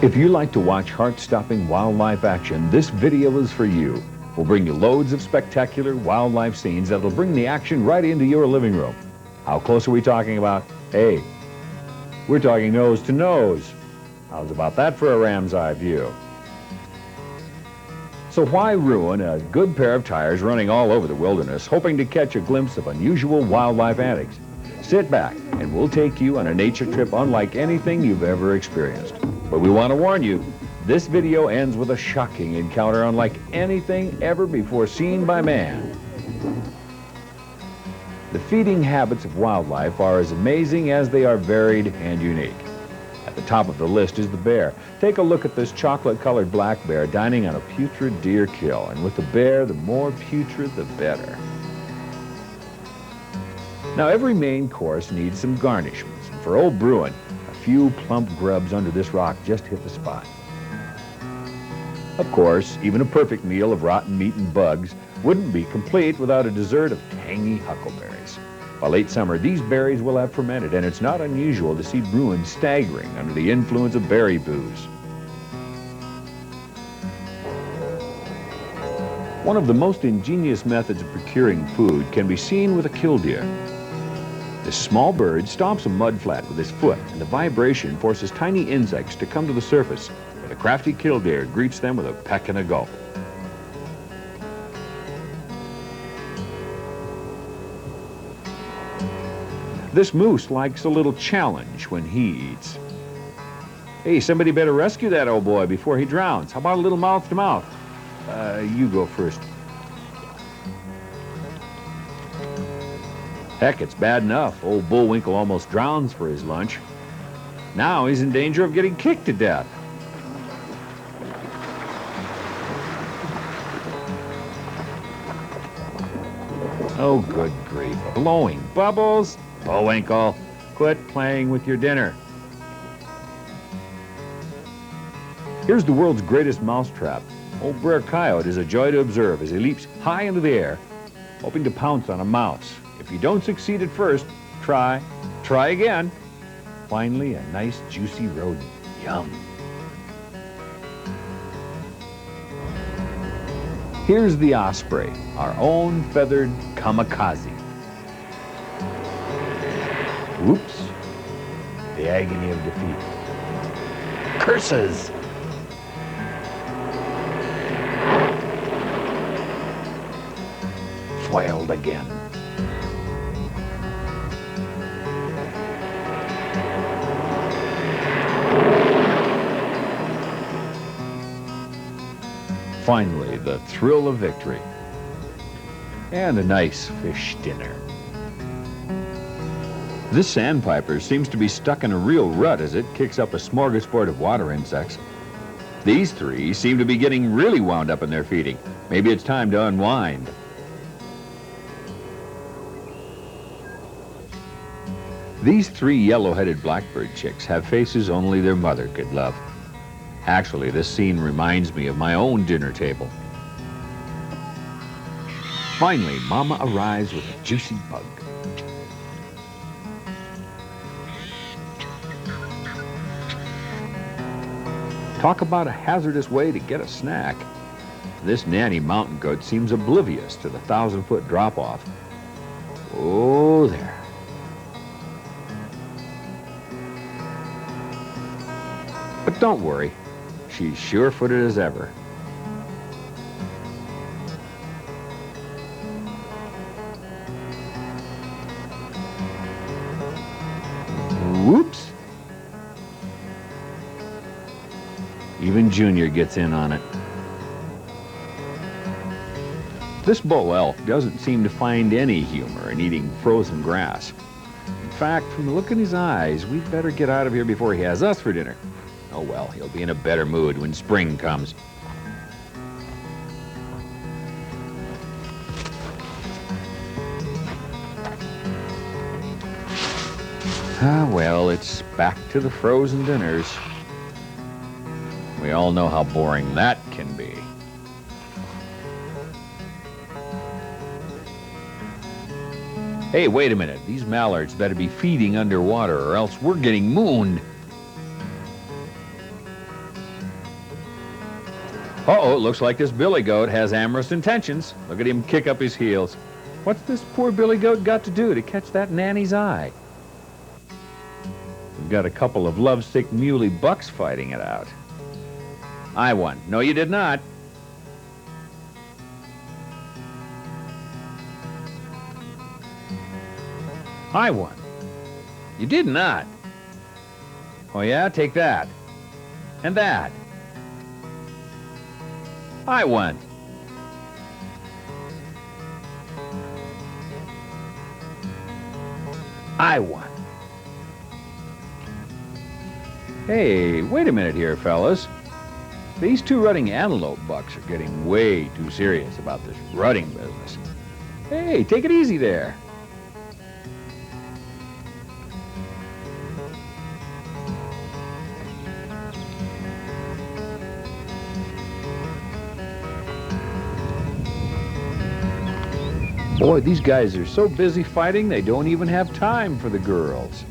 If you like to watch heart-stopping wildlife action, this video is for you. We'll bring you loads of spectacular wildlife scenes that'll bring the action right into your living room. How close are we talking about? Hey, we're talking nose to nose. How's about that for a ram's eye view? So why ruin a good pair of tires running all over the wilderness, hoping to catch a glimpse of unusual wildlife antics? Sit back and we'll take you on a nature trip unlike anything you've ever experienced. But we want to warn you, this video ends with a shocking encounter unlike anything ever before seen by man. The feeding habits of wildlife are as amazing as they are varied and unique. At the top of the list is the bear. Take a look at this chocolate-colored black bear dining on a putrid deer kill. And with the bear, the more putrid, the better. Now, every main course needs some garnishments. And for old Bruin, a few plump grubs under this rock just hit the spot. Of course, even a perfect meal of rotten meat and bugs wouldn't be complete without a dessert of tangy huckleberries. By late summer, these berries will have fermented, and it's not unusual to see Bruin staggering under the influence of berry booze. One of the most ingenious methods of procuring food can be seen with a killdeer. This small bird stomps a mud flat with his foot, and the vibration forces tiny insects to come to the surface, where the crafty killdeer greets them with a peck and a gulp. This moose likes a little challenge when he eats. Hey, somebody better rescue that old boy before he drowns. How about a little mouth to mouth? You go first. Heck, it's bad enough. Old Bullwinkle almost drowns for his lunch. Now he's in danger of getting kicked to death. Oh, good grief. Blowing bubbles? Bullwinkle, quit playing with your dinner. Here's the world's greatest mousetrap. Old Brer Coyote is a joy to observe as he leaps high into the air, hoping to pounce on a mouse. If you don't succeed at first, try again. Finally, a nice juicy rodent. Yum. Here's the osprey, our own feathered kamikaze. Whoops. The agony of defeat. Curses! Foiled again. Finally, the thrill of victory. And a nice fish dinner. This sandpiper seems to be stuck in a real rut as it kicks up a smorgasbord of water insects. These three seem to be getting really wound up in their feeding. Maybe it's time to unwind. These three yellow-headed blackbird chicks have faces only their mother could love. Actually, this scene reminds me of my own dinner table. Finally, Mama arrives with a juicy bug. Talk about a hazardous way to get a snack. This nanny mountain goat seems oblivious to the 1,000-foot drop-off. Oh, there. But don't worry, she's sure-footed as ever. Whoops. Even Junior gets in on it. This bull elk doesn't seem to find any humor in eating frozen grass. In fact, from the look in his eyes, we'd better get out of here before he has us for dinner. Oh well, he'll be in a better mood when spring comes. Ah, well, it's back to the frozen dinners. We all know how boring that can be. Hey, wait a minute. These mallards better be feeding underwater or else we're getting mooned. Uh-oh, it looks like this billy goat has amorous intentions. Look at him kick up his heels. What's this poor billy goat got to do to catch that nanny's eye? We've got a couple of lovesick muley bucks fighting it out. I won. No, you did not. I won. You did not. Oh yeah, take that. And that. I won. I won. Hey, wait a minute here, fellas. These two rutting antelope bucks are getting way too serious about this rutting business. Hey, take it easy there. Boy, these guys are so busy fighting, they don't even have time for the girls.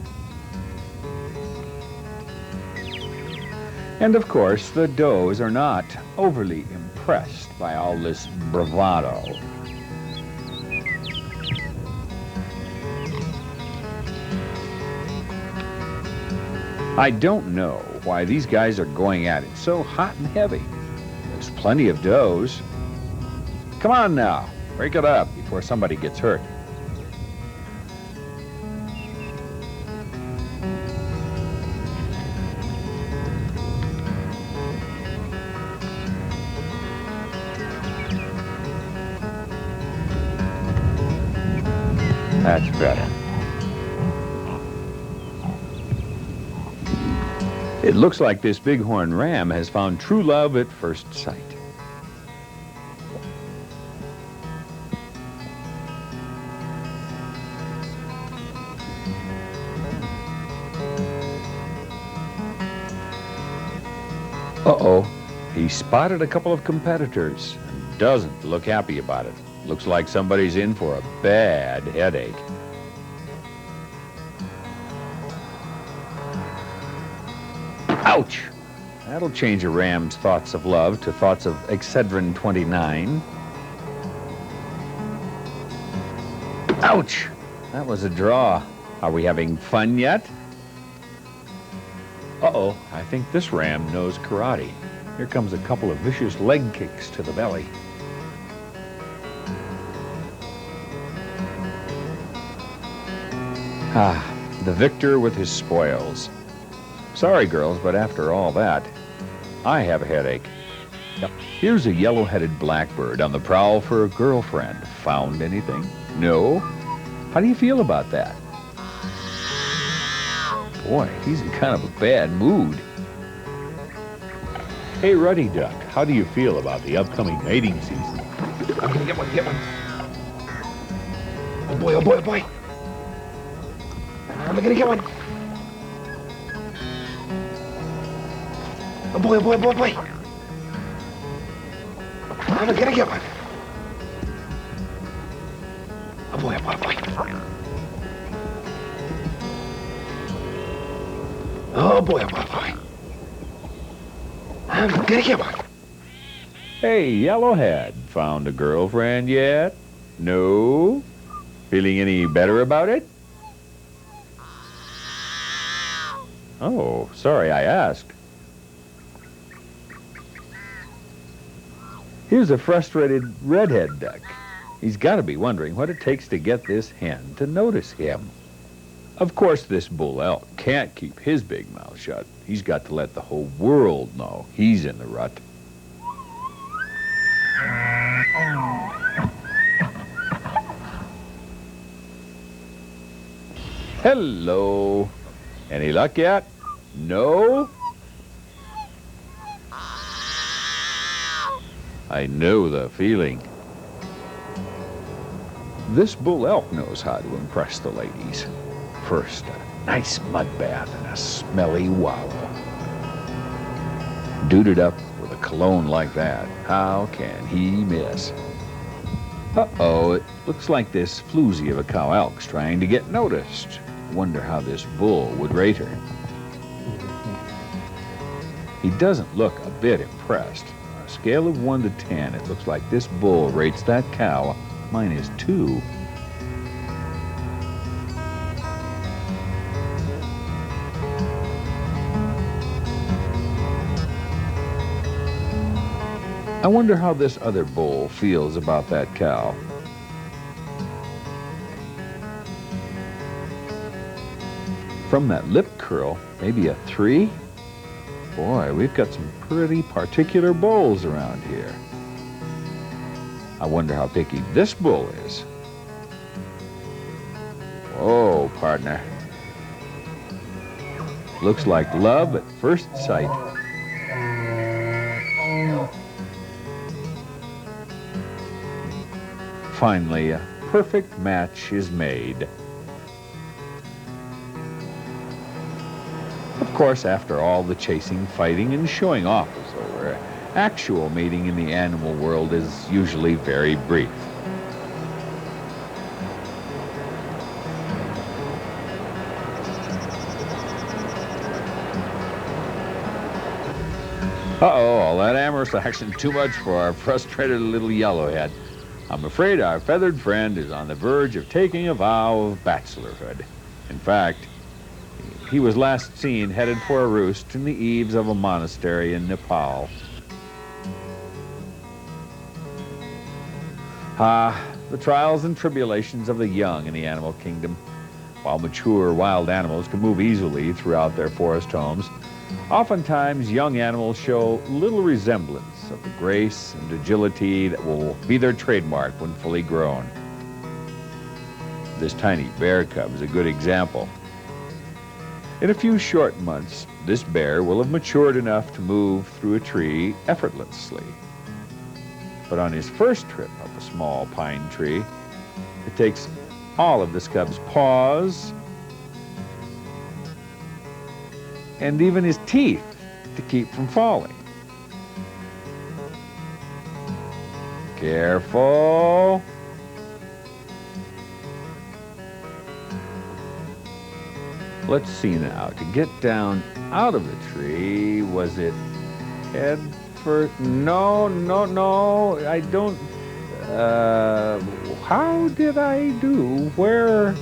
And of course, the does are not overly impressed by all this bravado. I don't know why these guys are going at it so hot and heavy. There's plenty of does. Come on now, break it up before somebody gets hurt. That's better. It looks like this bighorn ram has found true love at first sight. Uh-oh, he spotted a couple of competitors and doesn't look happy about it. Looks like somebody's in for a bad headache. Ouch! That'll change a ram's thoughts of love to thoughts of Excedrin 29. Ouch! That was a draw. Are we having fun yet? Uh-oh, I think this ram knows karate. Here comes a couple of vicious leg kicks to the belly. Ah, the victor with his spoils. Sorry, girls, but after all that, I have a headache. Yep. Here's a yellow-headed blackbird on the prowl for a girlfriend. Found anything? No? How do you feel about that? Boy, he's in kind of a bad mood. Hey, Ruddy Duck, how do you feel about the upcoming mating season? I'm gonna get one. Oh boy, oh boy, oh boy. I'm gonna get one. Oh boy, oh boy, oh boy, oh boy. I'm gonna get one. Oh boy, oh boy, oh boy. Oh boy, oh boy, oh boy. I'm gonna get one. Hey, Yellowhead, found a girlfriend yet? No? Feeling any better about it? Oh, sorry I asked. Here's a frustrated redhead duck. He's got to be wondering what it takes to get this hen to notice him. Of course, this bull elk can't keep his big mouth shut. He's got to let the whole world know he's in the rut. Hello. Any luck yet? No? I know the feeling. This bull elk knows how to impress the ladies. First, a nice mud bath and a smelly wallow. Duded up with a cologne like that, how can he miss? Uh-oh, it looks like this floozy of a cow elk's trying to get noticed. Wonder how this bull would rate her. He doesn't look a bit impressed. a scale of 1 to 10, it looks like this bull rates that cow -2. I wonder how this other bull feels about that cow. From that lip curl, maybe a 3? Boy, we've got some pretty particular bulls around here. I wonder how picky this bull is. Whoa, partner. Looks like love at first sight. Finally, a perfect match is made. Of course, after all the chasing, fighting, and showing off is over, actual mating in the animal world is usually very brief. Uh-oh, all that amorous action too much for our frustrated little yellowhead. I'm afraid our feathered friend is on the verge of taking a vow of bachelorhood. In fact, he was last seen headed for a roost in the eaves of a monastery in Nepal. The trials and tribulations of the young in the animal kingdom. While mature wild animals can move easily throughout their forest homes, oftentimes young animals show little resemblance of the grace and agility that will be their trademark when fully grown. This tiny bear cub is a good example. In a few short months, this bear will have matured enough to move through a tree effortlessly. But on his first trip up a small pine tree, it takes all of this cub's paws and even his teeth to keep from falling. Careful. Let's see now. To get down out of the tree, was it head first? No. I don't. How did I do? Where?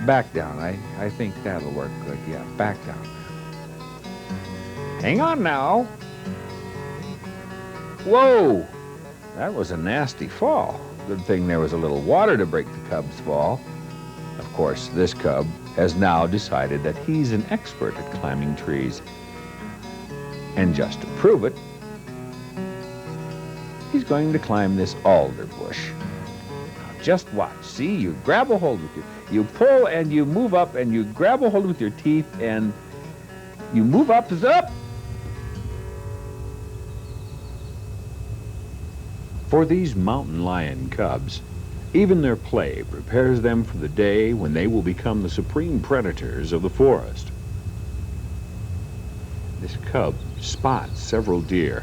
Back down. I think that'll work good. Yeah, back down. Hang on now. Whoa! That was a nasty fall. Good thing there was a little water to break the cub's fall. Of course, this cub has now decided that he's an expert at climbing trees. And just to prove it, he's going to climb this alder bush. Now just watch. See, you grab a hold with you pull and you move up and you grab a hold with your teeth and you move up. For these mountain lion cubs, even their play prepares them for the day when they will become the supreme predators of the forest. This cub spots several deer,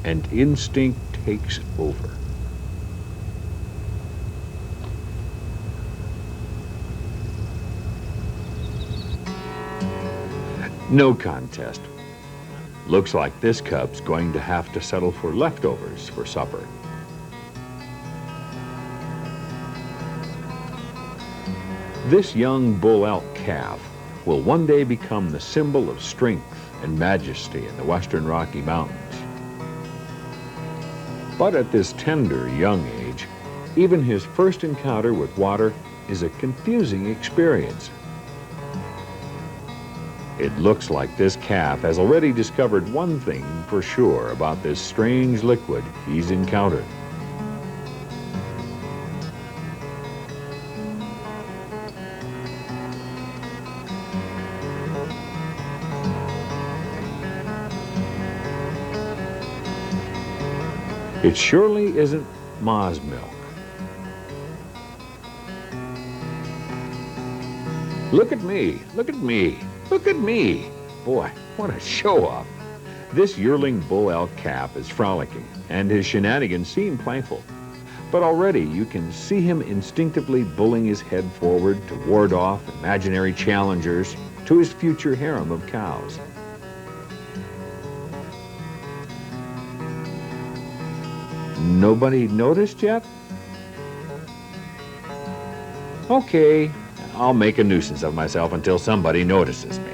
and instinct takes over. No contest. Looks like this cub's going to have to settle for leftovers for supper. This young bull elk calf will one day become the symbol of strength and majesty in the western Rocky Mountains. But at this tender young age, even his first encounter with water is a confusing experience. It looks like this calf has already discovered one thing for sure about this strange liquid he's encountered. It surely isn't Ma's milk. Look at me, look at me, look at me. Boy, what a show-off. This yearling bull elk calf is frolicking, and his shenanigans seem playful. But already you can see him instinctively bullying his head forward to ward off imaginary challengers to his future harem of cows. Nobody noticed yet? Okay, I'll make a nuisance of myself until somebody notices me.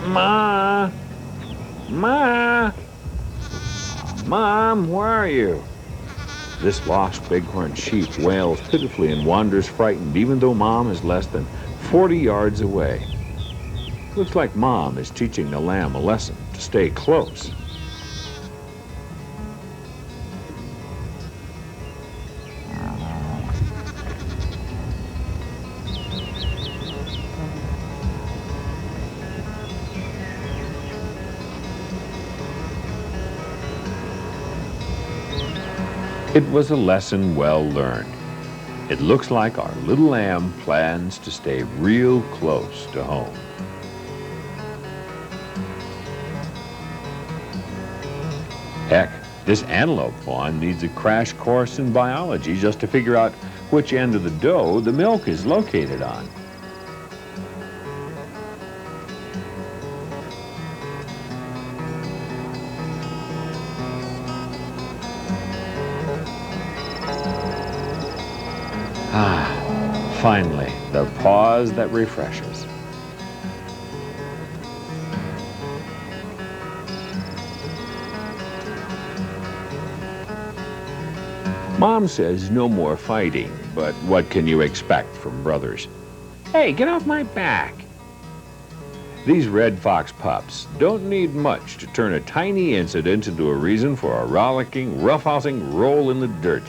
Ma! Ma! Mom, where are you? This lost bighorn sheep wails pitifully and wanders frightened, even though Mom is less than 40 yards away. Looks like Mom is teaching the lamb a lesson to stay close. It was a lesson well learned. It looks like our little lamb plans to stay real close to home. Heck, this antelope fawn needs a crash course in biology just to figure out which end of the doe the milk is located on. Finally, the pause that refreshes. Mom says no more fighting, but what can you expect from brothers? Hey, get off my back! These red fox pups don't need much to turn a tiny incident into a reason for a rollicking, roughhousing roll in the dirt.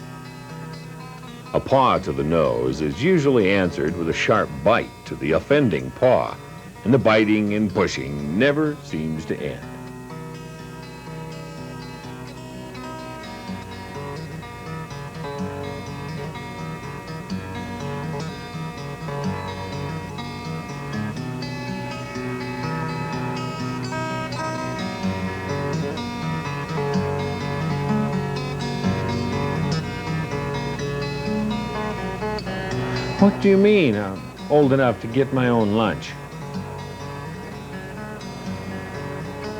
A paw to the nose is usually answered with a sharp bite to the offending paw, and the biting and pushing never seems to end. What do you mean, I'm old enough to get my own lunch?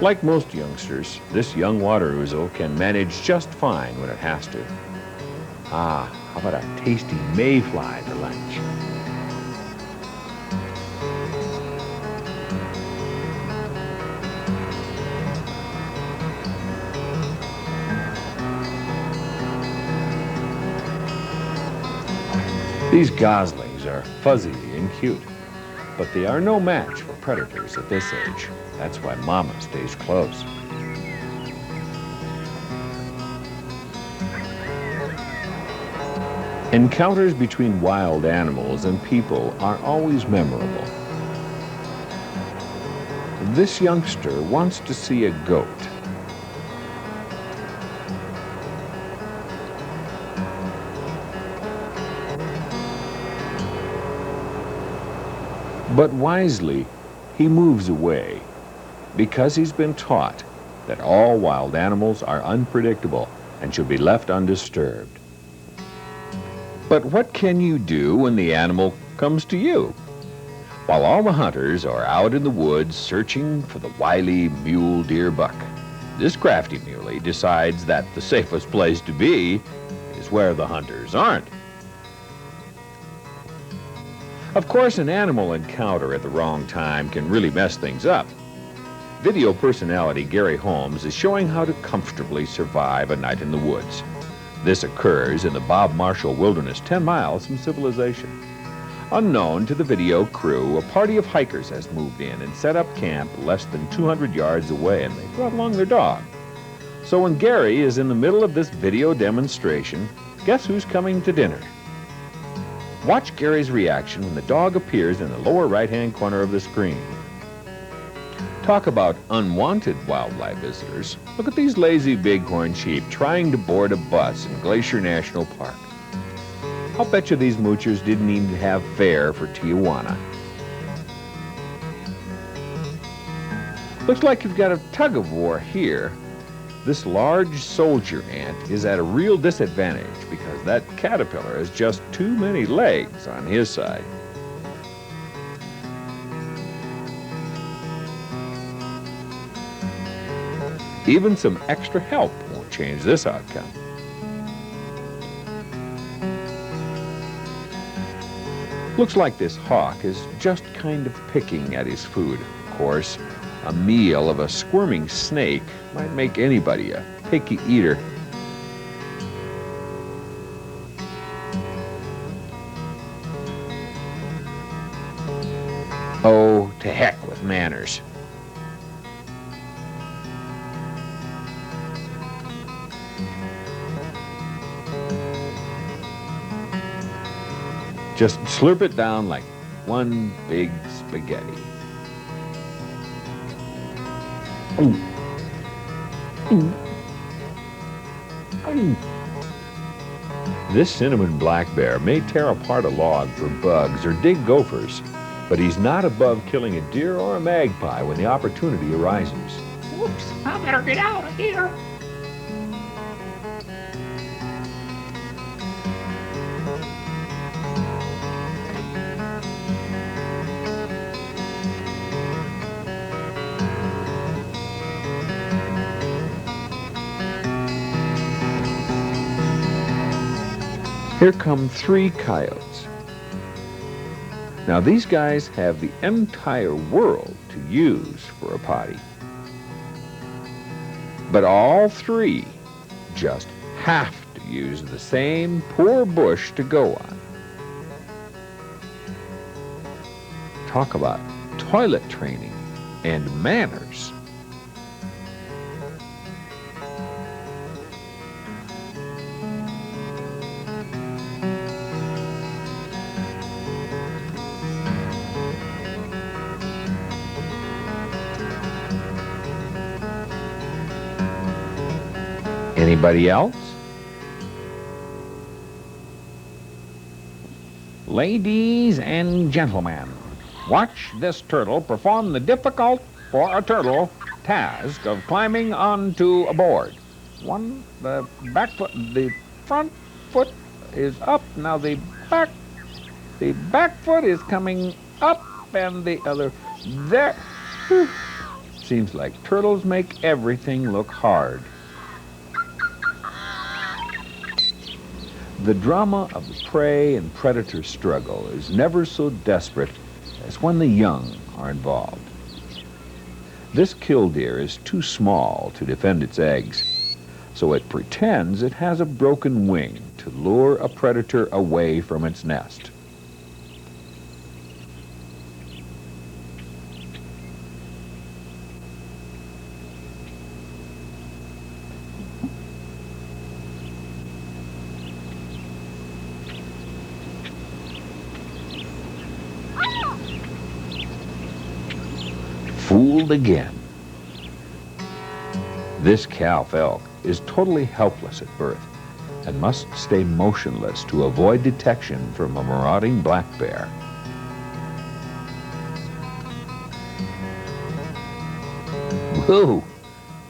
Like most youngsters, this young water ouzel can manage just fine when it has to. How about a tasty mayfly for lunch? These goslings are fuzzy and cute, but they are no match for predators at this age. That's why Mama stays close. Encounters between wild animals and people are always memorable. This youngster wants to see a goat. But wisely, he moves away because he's been taught that all wild animals are unpredictable and should be left undisturbed. But what can you do when the animal comes to you? While all the hunters are out in the woods searching for the wily mule deer buck, this crafty muley decides that the safest place to be is where the hunters aren't. Of course, an animal encounter at the wrong time can really mess things up. Video personality Gary Holmes is showing how to comfortably survive a night in the woods. This occurs in the Bob Marshall Wilderness, 10 miles from civilization. Unknown to the video crew, a party of hikers has moved in and set up camp less than 200 yards away, and they brought along their dog. So when Gary is in the middle of this video demonstration, guess who's coming to dinner? Watch Gary's reaction when the dog appears in the lower right-hand corner of the screen. Talk about unwanted wildlife visitors. Look at these lazy bighorn sheep trying to board a bus in Glacier National Park. I'll bet you these moochers didn't even have fare for Tijuana. Looks like you've got a tug-of-war here. This large soldier ant is at a real disadvantage because that caterpillar has just too many legs on his side. Even some extra help won't change this outcome. Looks like this hawk is just kind of picking at his food. Of course, a meal of a squirming snake might make anybody a picky eater. Oh, to heck with manners. Just slurp it down like one big spaghetti. This cinnamon black bear may tear apart a log for bugs or dig gophers, but he's not above killing a deer or a magpie when the opportunity arises. Whoops, I better get out of here. Here come 3 coyotes. Now these guys have the entire world to use for a potty. But all 3 just have to use the same poor bush to go on. Talk about toilet training and manners. Anybody else? Ladies and gentlemen, watch this turtle perform the difficult for a turtle task of climbing onto a board. The front foot is up. Now the back foot is coming up, and the other there. Seems like turtles make everything look hard. The drama of the prey and predator struggle is never so desperate as when the young are involved. This killdeer is too small to defend its eggs, so it pretends it has a broken wing to lure a predator away from its nest. Fooled again. This calf elk is totally helpless at birth and must stay motionless to avoid detection from a marauding black bear. Whoa,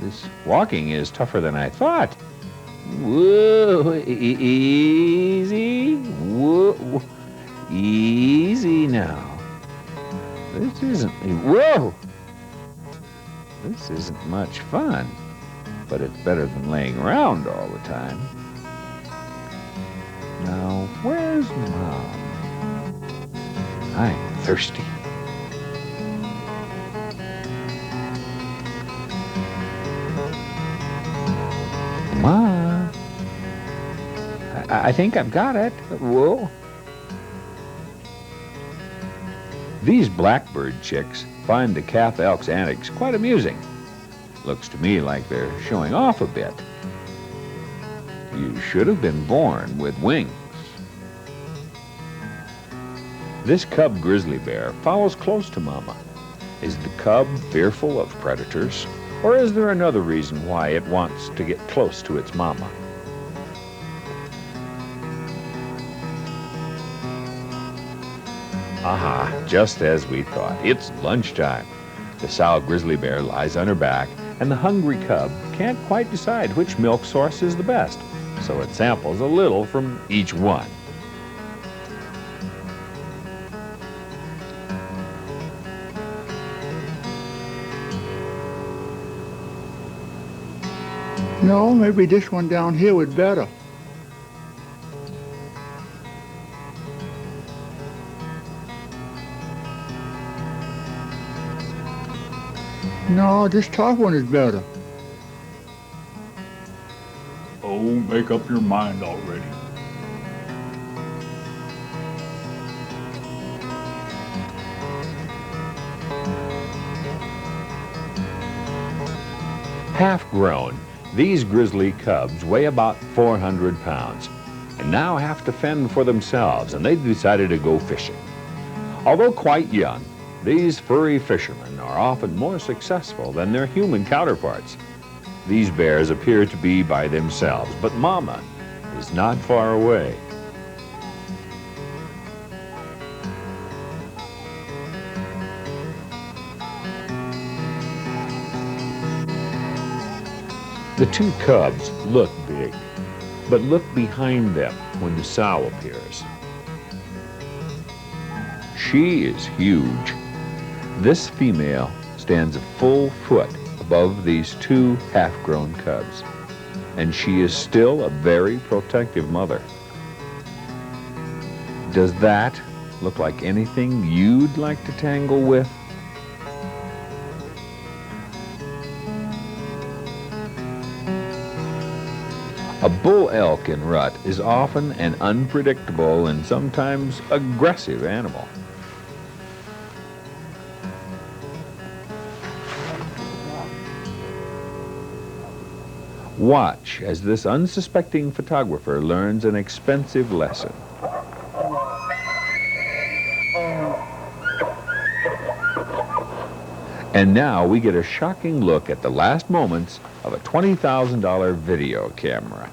this walking is tougher than I thought. Whoa, easy, whoa, easy now. This isn't, whoa! This isn't much fun, but it's better than laying around all the time. Now, where's Mom? I'm thirsty. Ma, I think I've got it. Whoa. These blackbird chicks find the calf elk's antics quite amusing. Looks to me like they're showing off a bit. You should have been born with wings. This cub grizzly bear follows close to Mama, Is the cub fearful of predators? Or is there another reason why it wants to get close to its mama? Aha, just as we thought. It's lunchtime. The sow grizzly bear lies on her back, and the hungry cub can't quite decide which milk source is the best, so it samples a little from each one. No, maybe this one down here was better. No, this top one is better. Oh, make up your mind already. Half grown, these grizzly cubs weigh about 400 pounds and now have to fend for themselves, and they've decided to go fishing. Although quite young, these furry fishermen are often more successful than their human counterparts. These bears appear to be by themselves, but Mama is not far away. The two cubs look big, but look behind them when the sow appears. She is huge. This female stands a full foot above these two half-grown cubs, and she is still a very protective mother. Does that look like anything you'd like to tangle with? A bull elk in rut is often an unpredictable and sometimes aggressive animal. Watch as this unsuspecting photographer learns an expensive lesson. And now we get a shocking look at the last moments of a $20,000 video camera.